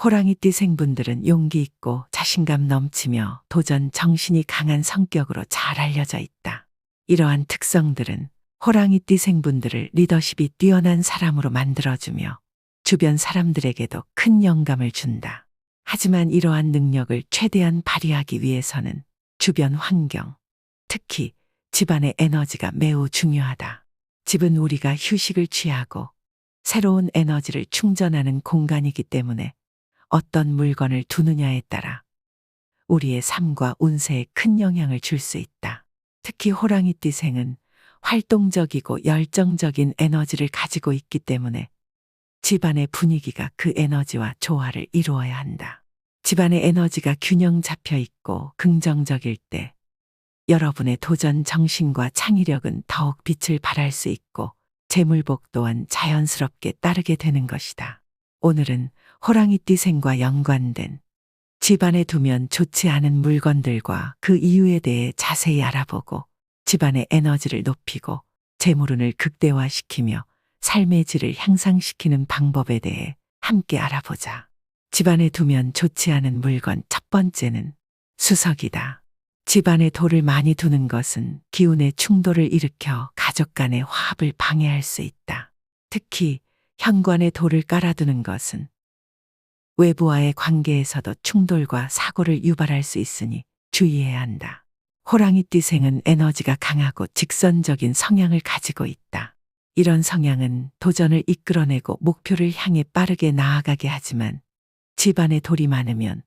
호랑이띠 생분들은 용기 있고 자신감 넘치며 도전 정신이 강한 성격으로 잘 알려져 있다. 이러한 특성들은 호랑이띠 생분들을 리더십이 뛰어난 사람으로 만들어주며 주변 사람들에게도 큰 영감을 준다. 하지만 이러한 능력을 최대한 발휘하기 위해서는 주변 환경, 특히 집안의 에너지가 매우 중요하다. 집은 우리가 휴식을 취하고 새로운 에너지를 충전하는 공간이기 때문에 어떤 물건을 두느냐에 따라 우리의 삶과 운세에 큰 영향을 줄 수 있다. 특히 호랑이띠 생은 활동적이고 열정적인 에너지를 가지고 있기 때문에 집안의 분위기가 그 에너지와 조화를 이루어야 한다. 집안의 에너지가 균형 잡혀 있고 긍정적일 때 여러분의 도전 정신과 창의력은 더욱 빛을 발할 수 있고 재물복 또한 자연스럽게 따르게 되는 것이다. 오늘은 호랑이띠 생과 연관된 집안에 두면 좋지 않은 물건들과 그 이유에 대해 자세히 알아보고 집안의 에너지를 높이고 재물운을 극대화시키며 삶의 질을 향상시키는 방법에 대해 함께 알아보자. 집안에 두면 좋지 않은 물건 첫 번째는 수석이다. 집안에 돌을 많이 두는 것은 기운의 충돌을 일으켜 가족 간의 화합을 방해할 수 있다. 특히 현관에 돌을 깔아두는 것은 외부와의 관계에서도 충돌과 사고를 유발할 수 있으니 주의해야 한다. 호랑이띠 생은 에너지가 강하고 직선적인 성향을 가지고 있다. 이런 성향은 도전을 이끌어내고 목표를 향해 빠르게 나아가게 하지만 집안에 돌이 많으면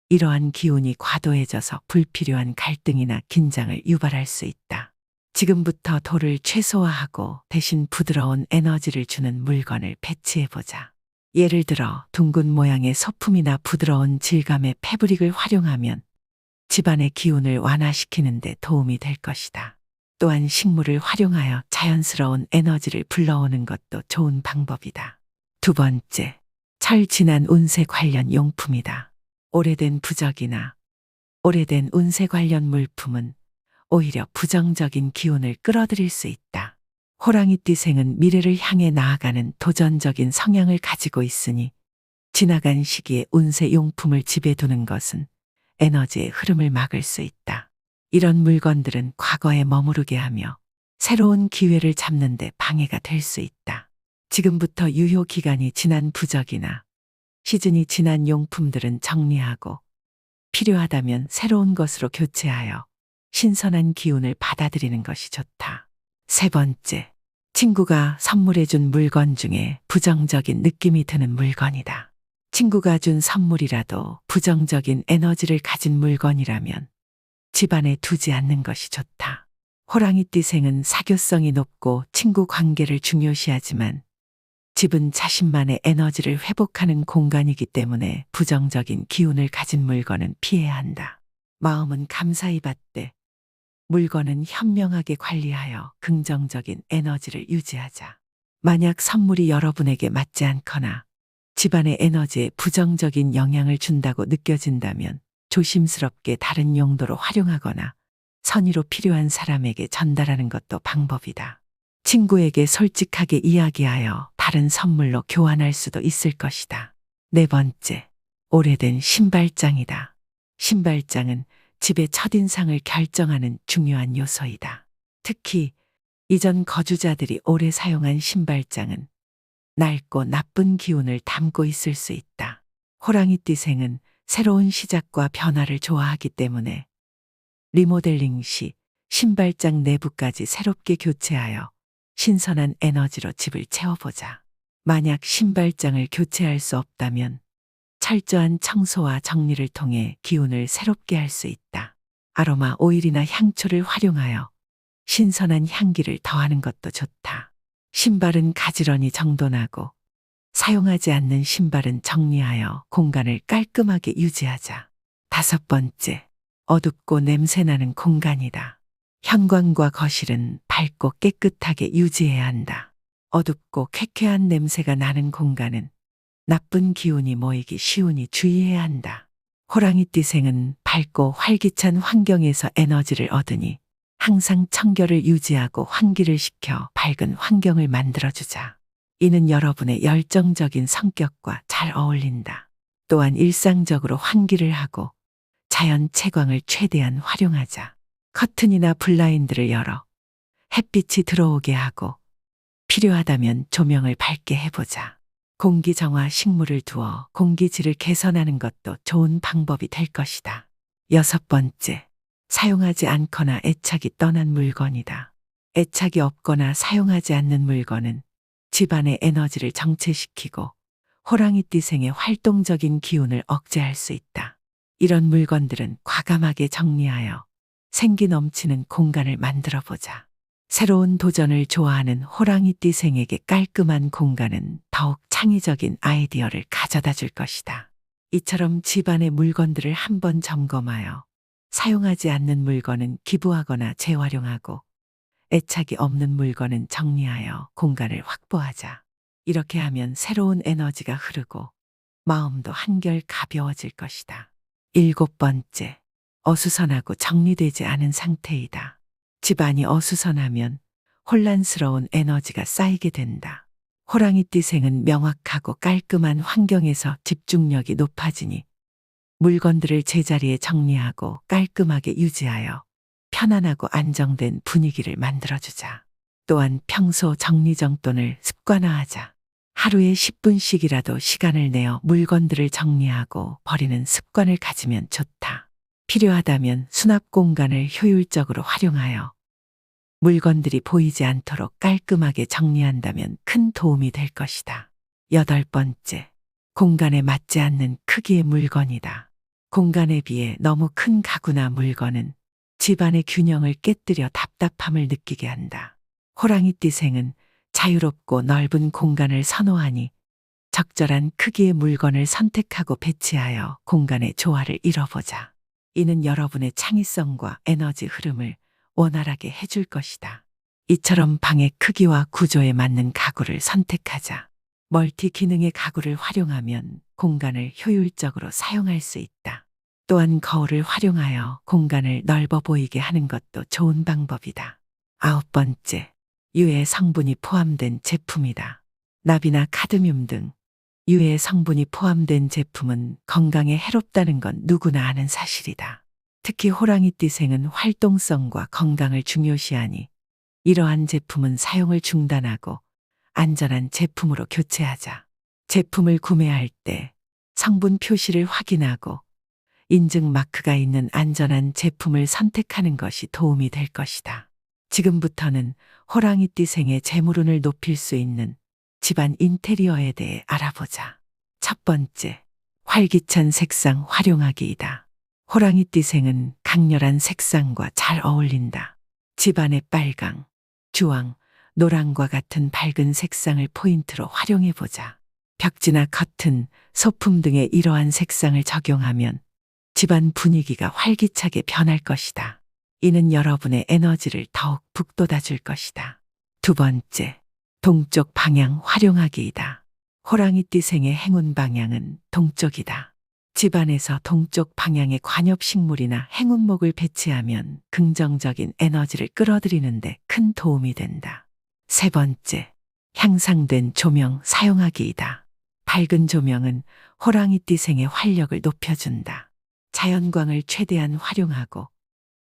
이러한 기운이 과도해져서 불필요한 갈등이나 긴장을 유발할 수 있다. 지금부터 돌을 최소화하고 대신 부드러운 에너지를 주는 물건을 배치해보자. 예를 들어 둥근 모양의 소품이나 부드러운 질감의 패브릭을 활용하면 집안의 기운을 완화시키는 데 도움이 될 것이다. 또한 식물을 활용하여 자연스러운 에너지를 불러오는 것도 좋은 방법이다. 두 번째, 철 지난 운세 관련 용품이다. 오래된 부적이나 오래된 운세 관련 물품은 오히려 부정적인 기운을 끌어들일 수 있다. 호랑이띠 생은 미래를 향해 나아가는 도전적인 성향을 가지고 있으니 지나간 시기에 운세 용품을 집에 두는 것은 에너지의 흐름을 막을 수 있다. 이런 물건들은 과거에 머무르게 하며 새로운 기회를 잡는 데 방해가 될 수 있다. 지금부터 유효 기간이 지난 부적이나 시즌이 지난 용품들은 정리하고 필요하다면 새로운 것으로 교체하여 신선한 기운을 받아들이는 것이 좋다. 세 번째, 친구가 선물해준 물건 중에 부정적인 느낌이 드는 물건이다. 친구가 준 선물이라도 부정적인 에너지를 가진 물건이라면 집안에 두지 않는 것이 좋다. 호랑이띠 생은 사교성이 높고 친구 관계를 중요시하지만 집은 자신만의 에너지를 회복하는 공간이기 때문에 부정적인 기운을 가진 물건은 피해야 한다. 마음은 감사히 받되 물건은 현명하게 관리하여 긍정적인 에너지를 유지하자. 만약 선물이 여러분에게 맞지 않거나 집안의 에너지에 부정적인 영향을 준다고 느껴진다면 조심스럽게 다른 용도로 활용하거나 선의로 필요한 사람에게 전달하는 것도 방법이다. 친구에게 솔직하게 이야기하여 다른 선물로 교환할 수도 있을 것이다. 네 번째, 오래된 신발장이다. 신발장은 집의 첫인상을 결정하는 중요한 요소이다. 특히 이전 거주자들이 오래 사용한 신발장은 낡고 나쁜 기운을 담고 있을 수 있다. 호랑이띠 생은 새로운 시작과 변화를 좋아하기 때문에 리모델링 시 신발장 내부까지 새롭게 교체하여 신선한 에너지로 집을 채워보자. 만약 신발장을 교체할 수 없다면 철저한 청소와 정리를 통해 기운을 새롭게 할 수 있다. 아로마 오일이나 향초를 활용하여 신선한 향기를 더하는 것도 좋다. 신발은 가지런히 정돈하고 사용하지 않는 신발은 정리하여 공간을 깔끔하게 유지하자. 다섯 번째, 어둡고 냄새나는 공간이다. 현관과 거실은 밝고 깨끗하게 유지해야 한다. 어둡고 쾌쾌한 냄새가 나는 공간은 나쁜 기운이 모이기 쉬우니 주의해야 한다. 호랑이띠 생은 밝고 활기찬 환경에서 에너지를 얻으니 항상 청결을 유지하고 환기를 시켜 밝은 환경을 만들어주자. 이는 여러분의 열정적인 성격과 잘 어울린다. 또한 일상적으로 환기를 하고 자연 채광을 최대한 활용하자. 커튼이나 블라인드를 열어 햇빛이 들어오게 하고 필요하다면 조명을 밝게 해보자. 공기 정화 식물을 두어 공기질을 개선하는 것도 좋은 방법이 될 것이다. 여섯 번째, 사용하지 않거나 애착이 떠난 물건이다. 애착이 없거나 사용하지 않는 물건은 집안의 에너지를 정체시키고 호랑이띠생의 활동적인 기운을 억제할 수 있다. 이런 물건들은 과감하게 정리하여 생기 넘치는 공간을 만들어 보자. 새로운 도전을 좋아하는 호랑이띠생에게 깔끔한 공간은 더욱 창의적인 아이디어를 가져다 줄 것이다. 이처럼 집안의 물건들을 한번 점검하여 사용하지 않는 물건은 기부하거나 재활용하고 애착이 없는 물건은 정리하여 공간을 확보하자. 이렇게 하면 새로운 에너지가 흐르고 마음도 한결 가벼워질 것이다. 일곱 번째, 어수선하고 정리되지 않은 상태이다. 집안이 어수선하면 혼란스러운 에너지가 쌓이게 된다. 호랑이띠생은 명확하고 깔끔한 환경에서 집중력이 높아지니 물건들을 제자리에 정리하고 깔끔하게 유지하여 편안하고 안정된 분위기를 만들어주자. 또한 평소 정리정돈을 습관화하자. 하루에 10분씩이라도 시간을 내어 물건들을 정리하고 버리는 습관을 가지면 좋다. 필요하다면 수납 공간을 효율적으로 활용하여 물건들이 보이지 않도록 깔끔하게 정리한다면 큰 도움이 될 것이다. 여덟 번째, 공간에 맞지 않는 크기의 물건이다. 공간에 비해 너무 큰 가구나 물건은 집안의 균형을 깨뜨려 답답함을 느끼게 한다. 호랑이띠생은 자유롭고 넓은 공간을 선호하니 적절한 크기의 물건을 선택하고 배치하여 공간의 조화를 이뤄보자. 이는 여러분의 창의성과 에너지 흐름을 원활하게 해줄 것이다. 이처럼 방의 크기와 구조에 맞는 가구를 선택하자. 멀티 기능의 가구를 활용하면 공간을 효율적으로 사용할 수 있다. 또한 거울을 활용하여 공간을 넓어 보이게 하는 것도 좋은 방법이다. 아홉 번째, 유해 성분이 포함된 제품이다. 납이나 카드뮴 등 유해 성분이 포함된 제품은 건강에 해롭다는 건 누구나 아는 사실이다. 특히 호랑이띠생은 활동성과 건강을 중요시하니 이러한 제품은 사용을 중단하고 안전한 제품으로 교체하자. 제품을 구매할 때 성분 표시를 확인하고 인증 마크가 있는 안전한 제품을 선택하는 것이 도움이 될 것이다. 지금부터는 호랑이띠생의 재물운을 높일 수 있는 집안 인테리어에 대해 알아보자. 첫 번째, 활기찬 색상 활용하기이다. 호랑이띠생은 강렬한 색상과 잘 어울린다. 집안의 빨강, 주황, 노랑과 같은 밝은 색상을 포인트로 활용해보자. 벽지나 커튼, 소품 등에 이러한 색상을 적용하면 집안 분위기가 활기차게 변할 것이다. 이는 여러분의 에너지를 더욱 북돋아줄 것이다. 두 번째, 동쪽 방향 활용하기이다. 호랑이띠생의 행운 방향은 동쪽이다. 집안에서 동쪽 방향의 관엽식물이나 행운목을 배치하면 긍정적인 에너지를 끌어들이는 데 큰 도움이 된다. 세 번째, 향상된 조명 사용하기이다. 밝은 조명은 호랑이띠생의 활력을 높여준다. 자연광을 최대한 활용하고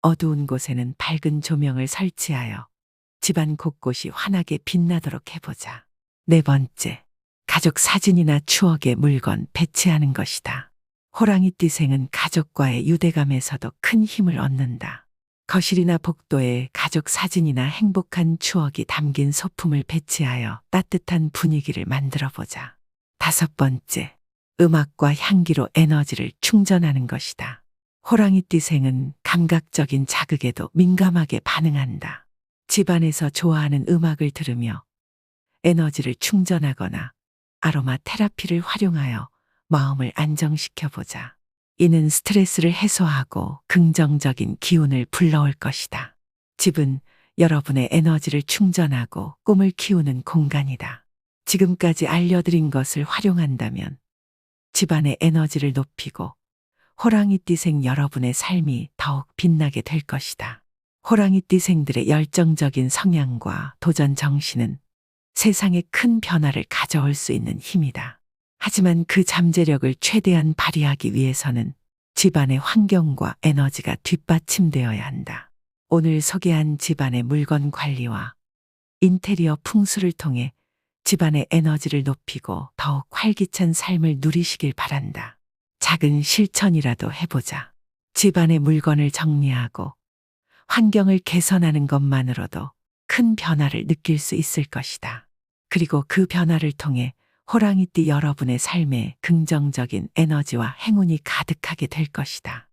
어두운 곳에는 밝은 조명을 설치하여 집안 곳곳이 환하게 빛나도록 해보자. 네 번째, 가족 사진이나 추억의 물건 배치하는 것이다. 호랑이띠생은 가족과의 유대감에서도 큰 힘을 얻는다. 거실이나 복도에 가족 사진이나 행복한 추억이 담긴 소품을 배치하여 따뜻한 분위기를 만들어 보자. 다섯 번째, 음악과 향기로 에너지를 충전하는 것이다. 호랑이띠생은 감각적인 자극에도 민감하게 반응한다. 집안에서 좋아하는 음악을 들으며 에너지를 충전하거나 아로마 테라피를 활용하여 마음을 안정시켜보자. 이는 스트레스를 해소하고 긍정적인 기운을 불러올 것이다. 집은 여러분의 에너지를 충전하고 꿈을 키우는 공간이다. 지금까지 알려드린 것을 활용한다면 집안의 에너지를 높이고 호랑이띠생 여러분의 삶이 더욱 빛나게 될 것이다. 호랑이띠생들의 열정적인 성향과 도전 정신은 세상에 큰 변화를 가져올 수 있는 힘이다. 하지만 그 잠재력을 최대한 발휘하기 위해서는 집안의 환경과 에너지가 뒷받침되어야 한다. 오늘 소개한 집안의 물건 관리와 인테리어 풍수를 통해 집안의 에너지를 높이고 더욱 활기찬 삶을 누리시길 바란다. 작은 실천이라도 해보자. 집안의 물건을 정리하고 환경을 개선하는 것만으로도 큰 변화를 느낄 수 있을 것이다. 그리고 그 변화를 통해 호랑이띠 여러분의 삶에 긍정적인 에너지와 행운이 가득하게 될 것이다.